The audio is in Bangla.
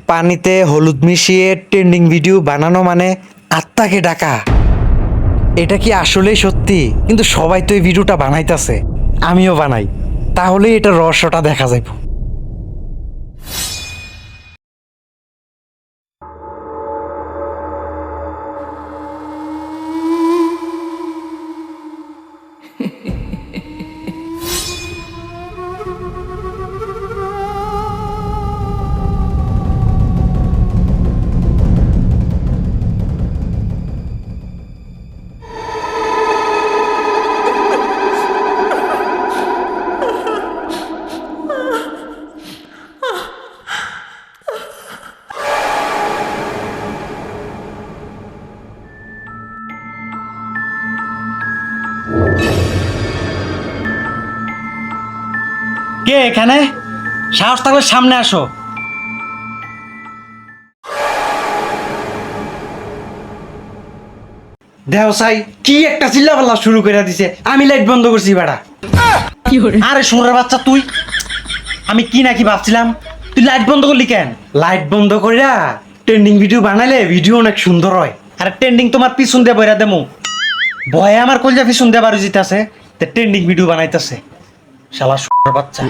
পানিতে হলুদ মিশিয়ে ট্রেন্ডিং ভিডিও বানানো মানে আত্মাকে ডাকা। এটা কি আসলেই সত্যি? কিন্তু সবাই তো এই ভিডিওটা বানাইতেছে, আমিও বানাই, তাহলে এটা রহস্যটা দেখা যাইব। কে এখানে? সাহস থাকলে সামনে আসো। দেও সাই কি একটা চিল্লাপাল্লা শুরু করে দিছে, আমি লাইট বন্ধ করছি বেড়া। আরে শুনরে বাচ্চা তুই, আমি কি নাকি ভাবছিলাম, তুই লাইট বন্ধ করলি কেন? লাইট বন্ধ কইরা ট্রেন্ডিং ভিডিও বানাইলে ভিডিও অনেক সুন্দর হয়। আরে ট্রেন্ডিং তোমার পিছন দিয়ে বইরা দেমু, ভয়ে আমার কলজা পিছন দিয়ে বারো জিতাছে, ট্রেন্ডিং ভিডিও বানাইতেছে শালা শুনরে বাচ্চা।